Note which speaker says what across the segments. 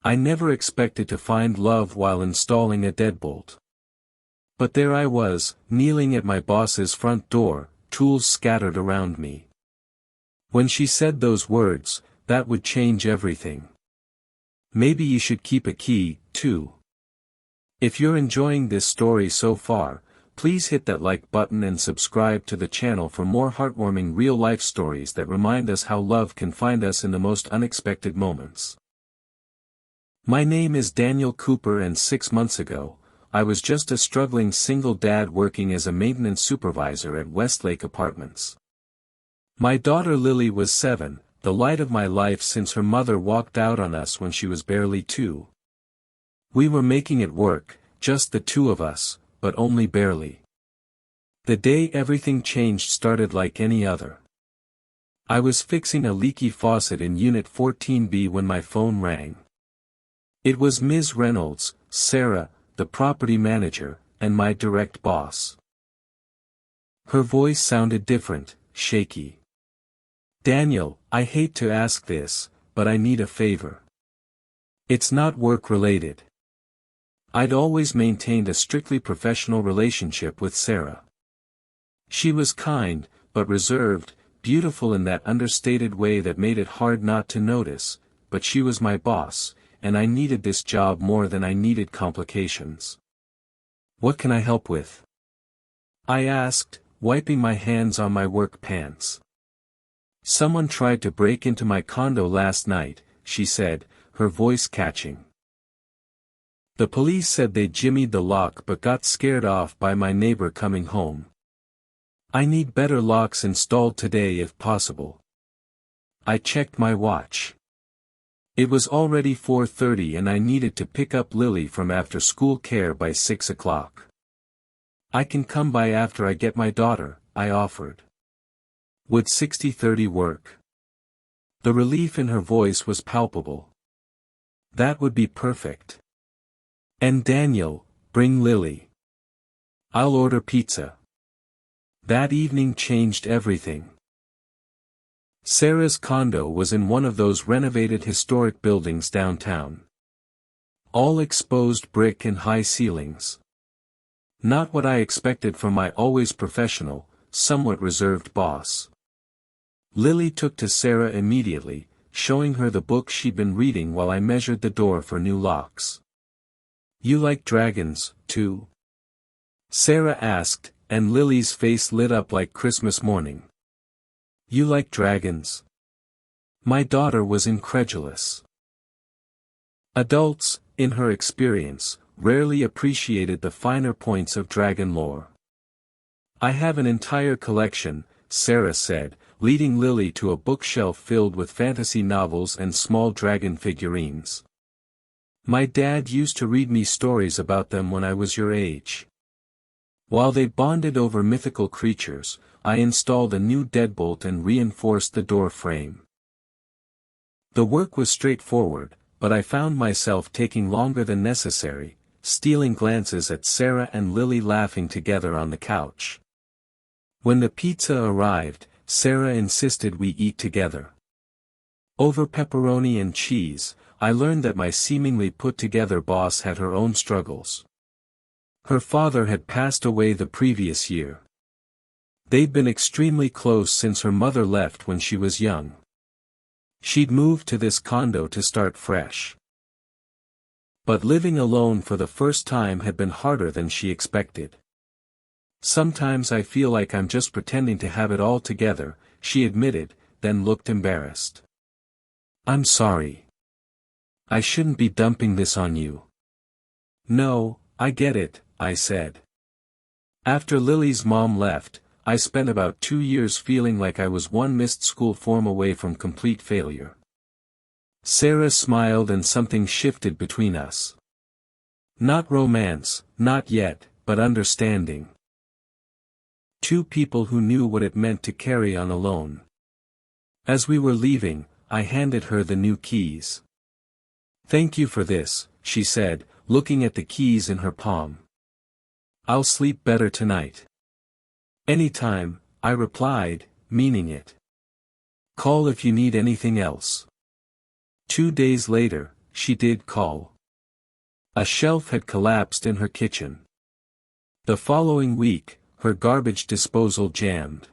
Speaker 1: I never expected to find love while installing a deadbolt. But there I was, kneeling at my boss's front door, tools scattered around me. When she said those words, that would change everything. Maybe you should keep a key, too. If you're enjoying this story so far, please hit that like button and subscribe to the channel for more heartwarming real-life stories that remind us how love can find us in the most unexpected moments. My name is Daniel Cooper, and 6 months ago, I was just a struggling single dad working as a maintenance supervisor at Westlake Apartments. My daughter Lily was 7, the light of my life since her mother walked out on us when she was barely 2. We were making it work, just the two of us, but only barely. The day everything changed started like any other. I was fixing a leaky faucet in Unit 14B when my phone rang. It was Ms. Reynolds, Sarah, the property manager, and my direct boss. Her voice sounded different, shaky. "Daniel, I hate to ask this, but I need a favor. It's not work-related." I'd always maintained a strictly professional relationship with Sarah. She was kind, but reserved, beautiful in that understated way that made it hard not to notice, but she was my boss, and I needed this job more than I needed complications. "What can I help with?" I asked, wiping my hands on my work pants. "Someone tried to break into my condo last night," she said, her voice catching. "The police said they jimmied the lock but got scared off by my neighbor coming home. I need better locks installed today if possible." I checked my watch. It was already 4:30 and I needed to pick up Lily from after-school care by 6 o'clock. "I can come by after I get my daughter," I offered. "Would 60-30 work?" The relief in her voice was palpable. "That would be perfect. And Daniel, bring Lily. I'll order pizza." That evening changed everything. Sarah's condo was in one of those renovated historic buildings downtown. All exposed brick and high ceilings. Not what I expected from my always professional, somewhat reserved boss. Lily took to Sarah immediately, showing her the book she'd been reading while I measured the door for new locks. "You like dragons, too?" Sarah asked, and Lily's face lit up like Christmas morning. "You like dragons?" My daughter was incredulous. Adults, in her experience, rarely appreciated the finer points of dragon lore. "I have an entire collection," Sarah said, leading Lily to a bookshelf filled with fantasy novels and small dragon figurines. "My dad used to read me stories about them when I was your age." While they bonded over mythical creatures, I installed a new deadbolt and reinforced the door frame. The work was straightforward, but I found myself taking longer than necessary, stealing glances at Sarah and Lily laughing together on the couch. When the pizza arrived, Sarah insisted we eat together. Over pepperoni and cheese, I learned that my seemingly put-together boss had her own struggles. Her father had passed away the previous year. They'd been extremely close since her mother left when she was young. She'd moved to this condo to start fresh. But living alone for the first time had been harder than she expected. "Sometimes I feel like I'm just pretending to have it all together," she admitted, then looked embarrassed. "I'm sorry. I shouldn't be dumping this on you." "No, I get it," I said. After Lily's mom left, I spent about 2 years feeling like I was one missed school form away from complete failure. Sarah smiled and something shifted between us. Not romance, not yet, but understanding. Two people who knew what it meant to carry on alone. As we were leaving, I handed her the new keys. "Thank you for this," she said, looking at the keys in her palm. "I'll sleep better tonight." "Anytime," I replied, meaning it. "Call if you need anything else." 2 days later, she did call. A shelf had collapsed in her kitchen. The following week, her garbage disposal jammed.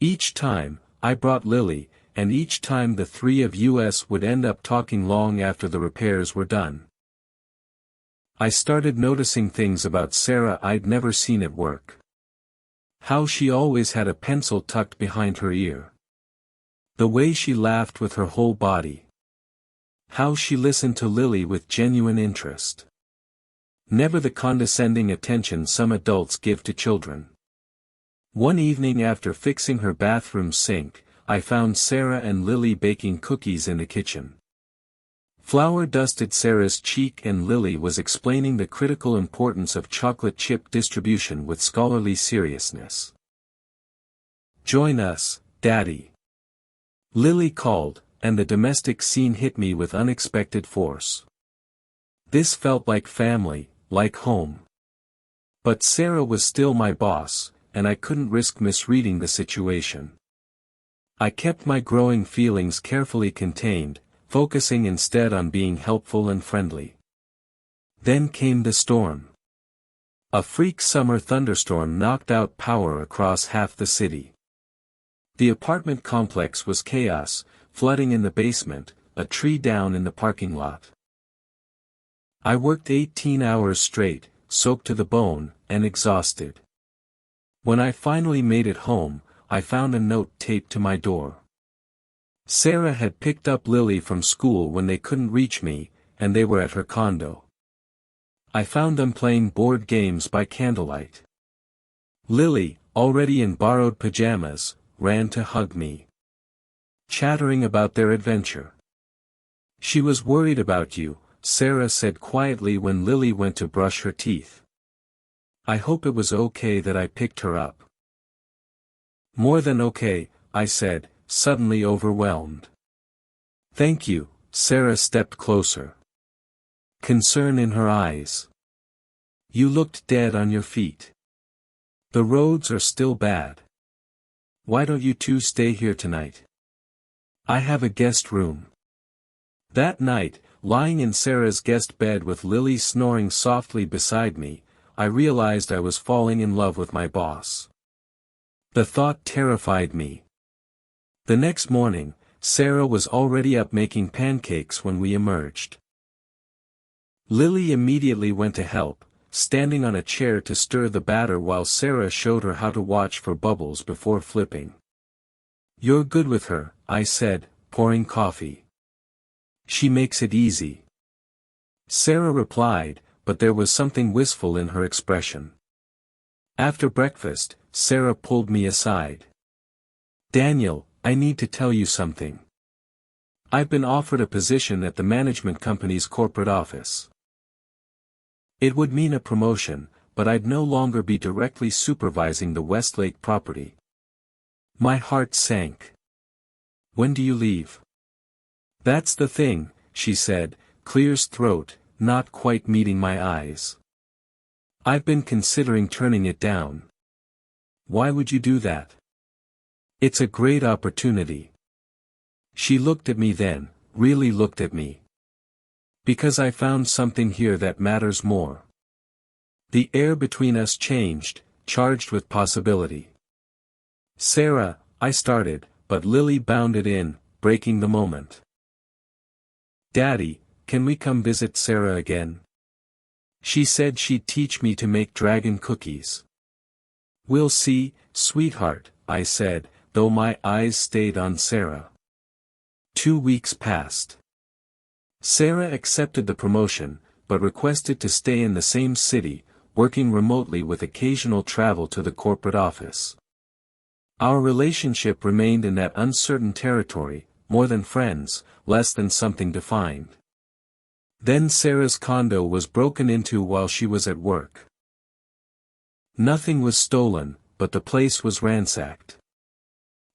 Speaker 1: Each time, I brought Lily, and each time the three of us would end up talking long after the repairs were done. I started noticing things about Sarah I'd never seen at work. How she always had a pencil tucked behind her ear. The way she laughed with her whole body. How she listened to Lily with genuine interest. Never the condescending attention some adults give to children. One evening after fixing her bathroom sink, I found Sarah and Lily baking cookies in the kitchen. Flour dusted Sarah's cheek and Lily was explaining the critical importance of chocolate chip distribution with scholarly seriousness. "Join us, Daddy," Lily called, and the domestic scene hit me with unexpected force. This felt like family, like home. But Sarah was still my boss, and I couldn't risk misreading the situation. I kept my growing feelings carefully contained, focusing instead on being helpful and friendly. Then came the storm. A freak summer thunderstorm knocked out power across half the city. The apartment complex was chaos, flooding in the basement, a tree down in the parking lot. I worked 18 hours straight, soaked to the bone, and exhausted. When I finally made it home, I found a note taped to my door. Sarah had picked up Lily from school when they couldn't reach me, and they were at her condo. I found them playing board games by candlelight. Lily, already in borrowed pajamas, ran to hug me. Chattering about their adventure. "She was worried about you," Sarah said quietly when Lily went to brush her teeth. "I hope it was okay that I picked her up." "More than okay," I said, suddenly overwhelmed. "Thank you," Sarah stepped closer. Concern in her eyes. "You looked dead on your feet. The roads are still bad. Why don't you two stay here tonight? I have a guest room." That night, lying in Sarah's guest bed with Lily snoring softly beside me, I realized I was falling in love with my boss. The thought terrified me. The next morning, Sarah was already up making pancakes when we emerged. Lily immediately went to help, standing on a chair to stir the batter while Sarah showed her how to watch for bubbles before flipping. "You're good with her," I said, pouring coffee. "She makes it easy." Sarah replied, but there was something wistful in her expression. After breakfast, Sarah pulled me aside. "Daniel, I need to tell you something. I've been offered a position at the management company's corporate office. It would mean a promotion, but I'd no longer be directly supervising the Westlake property." My heart sank. "When do you leave?" "That's the thing," she said, clear's throat, not quite meeting my eyes. "I've been considering turning it down." "Why would you do that?" "It's a great opportunity." She looked at me then, really looked at me. "Because I found something here that matters more." The air between us changed, charged with possibility. "Sarah," I started, but Lily bounded in, breaking the moment. "Daddy, can we come visit Sarah again? She said she'd teach me to make dragon cookies." "We'll see, sweetheart," I said, though my eyes stayed on Sarah. 2 weeks passed. Sarah accepted the promotion, but requested to stay in the same city, working remotely with occasional travel to the corporate office. Our relationship remained in that uncertain territory, more than friends, less than something defined. Then Sarah's condo was broken into while she was at work. Nothing was stolen, but the place was ransacked.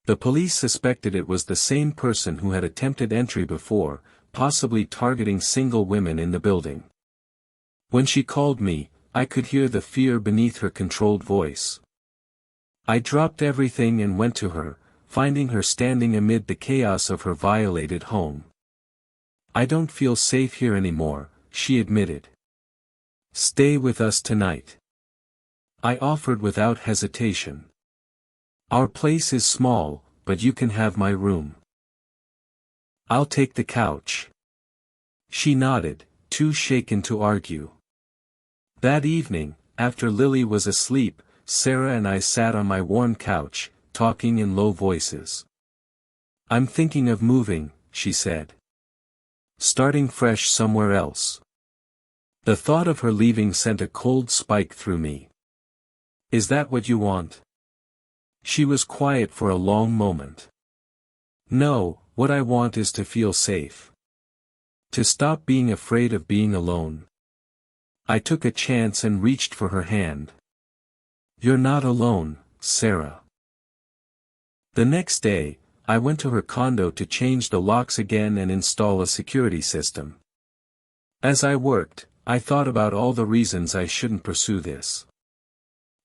Speaker 1: The police suspected it was the same person who had attempted entry before, possibly targeting single women in the building. When she called me, I could hear the fear beneath her controlled voice. I dropped everything and went to her, finding her standing amid the chaos of her violated home. I don't feel safe here anymore, she admitted. Stay with us tonight. I offered without hesitation. Our place is small, but you can have my room. I'll take the couch. She nodded, too shaken to argue. That evening, after Lily was asleep, Sarah and I sat on my worn couch, talking in low voices. I'm thinking of moving, she said. Starting fresh somewhere else. The thought of her leaving sent a cold spike through me. Is that what you want? She was quiet for a long moment. No, what I want is to feel safe. To stop being afraid of being alone. I took a chance and reached for her hand. You're not alone, Sarah. The next day, I went to her condo to change the locks again and install a security system. As I worked, I thought about all the reasons I shouldn't pursue this.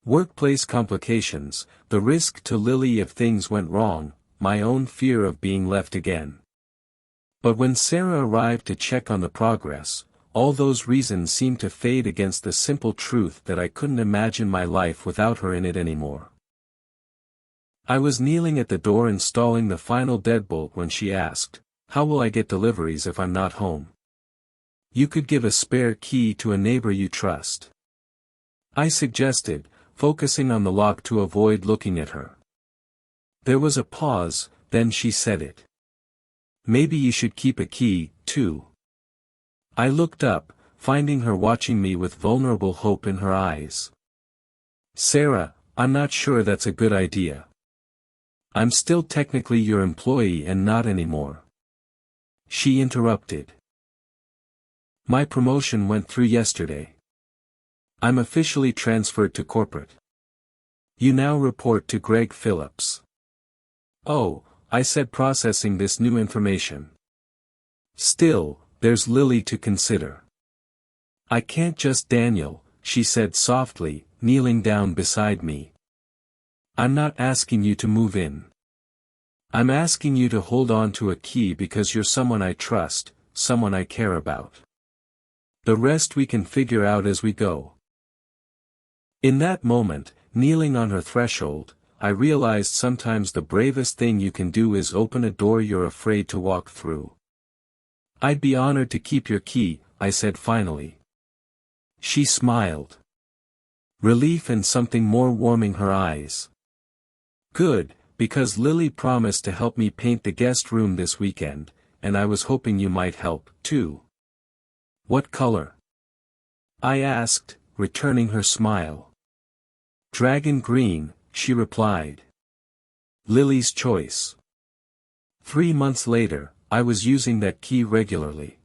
Speaker 1: Workplace complications, the risk to Lily if things went wrong, my own fear of being left again. But when Sarah arrived to check on the progress, all those reasons seemed to fade against the simple truth that I couldn't imagine my life without her in it anymore. I was kneeling at the door installing the final deadbolt when she asked, "How will I get deliveries if I'm not home?" "You could give a spare key to a neighbor you trust," I suggested, focusing on the lock to avoid looking at her. There was a pause, then she said it. "Maybe you should keep a key, too." I looked up, finding her watching me with vulnerable hope in her eyes. "Sarah, I'm not sure that's a good idea. I'm still technically your employee and not anymore." She interrupted. "My promotion went through yesterday. I'm officially transferred to corporate. You now report to Greg Phillips." "Oh," I said, processing this new information. "Still, there's Lily to consider." "I can't just Daniel," she said softly, kneeling down beside me. "I'm not asking you to move in. I'm asking you to hold on to a key because you're someone I trust, someone I care about. The rest we can figure out as we go." In that moment, kneeling on her threshold, I realized sometimes the bravest thing you can do is open a door you're afraid to walk through. "I'd be honored to keep your key," I said finally. She smiled. Relief and something more warming her eyes. "Good, because Lily promised to help me paint the guest room this weekend, and I was hoping you might help, too." "What color?" I asked, returning her smile. "Dragon green," she replied. "Lily's choice." 3 months later, I was using that key regularly.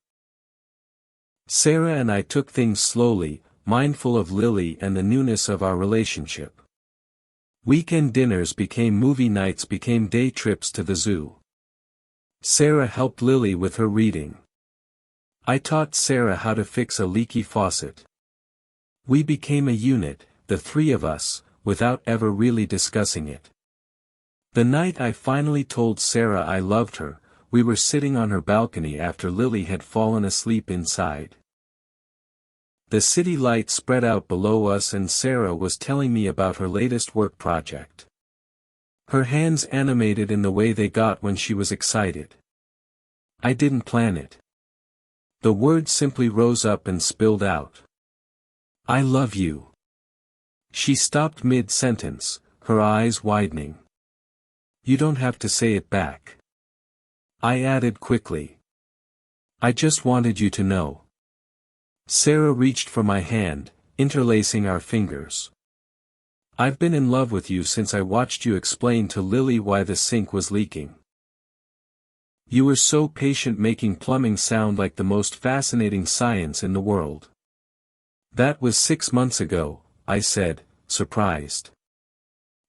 Speaker 1: Sarah and I took things slowly, mindful of Lily and the newness of our relationship. Weekend dinners became movie nights, became day trips to the zoo. Sarah helped Lily with her reading. I taught Sarah how to fix a leaky faucet. We became a unit, the three of us, without ever really discussing it. The night I finally told Sarah I loved her, we were sitting on her balcony after Lily had fallen asleep inside. The city lights spread out below us and Sarah was telling me about her latest work project. Her hands animated in the way they got when she was excited. I didn't plan it. The words simply rose up and spilled out. "I love you." She stopped mid-sentence, her eyes widening. "You don't have to say it back." I added quickly. "I just wanted you to know." Sarah reached for my hand, interlacing our fingers. "I've been in love with you since I watched you explain to Lily why the sink was leaking. You were so patient, making plumbing sound like the most fascinating science in the world." "That was 6 months ago," I said, surprised.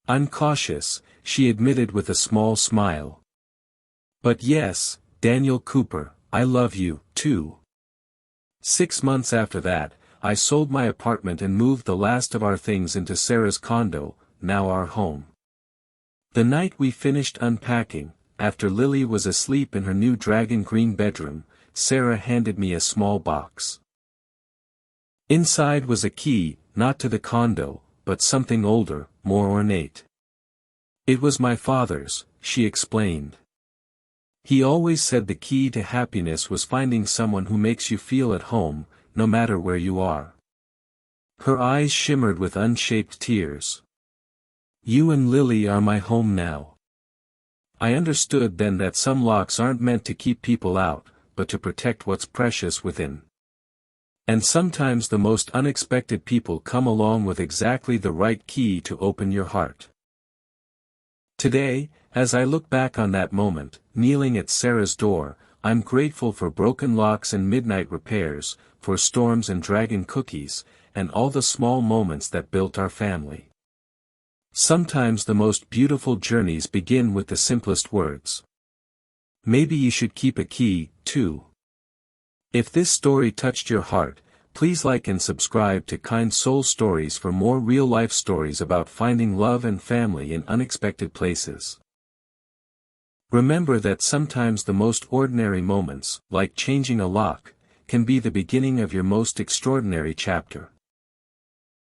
Speaker 1: "I'm cautious," she admitted with a small smile. "But yes, Daniel Cooper, I love you, too." 6 months after that, I sold my apartment and moved the last of our things into Sarah's condo, now our home. The night we finished unpacking, after Lily was asleep in her new dragon green bedroom, Sarah handed me a small box. Inside was a key, not to the condo, but something older, more ornate. It was my father's, she explained. He always said the key to happiness was finding someone who makes you feel at home, no matter where you are. Her eyes shimmered with unshaped tears. You and Lily are my home now. I understood then that some locks aren't meant to keep people out, but to protect what's precious within. And sometimes the most unexpected people come along with exactly the right key to open your heart. Today, as I look back on that moment, kneeling at Sarah's door, I'm grateful for broken locks and midnight repairs, for storms and dragon cookies, and all the small moments that built our family. Sometimes the most beautiful journeys begin with the simplest words. Maybe you should keep a key, too. If this story touched your heart, please like and subscribe to Kind Soul Stories for more real-life stories about finding love and family in unexpected places. Remember that sometimes the most ordinary moments, like changing a lock, can be the beginning of your most extraordinary chapter.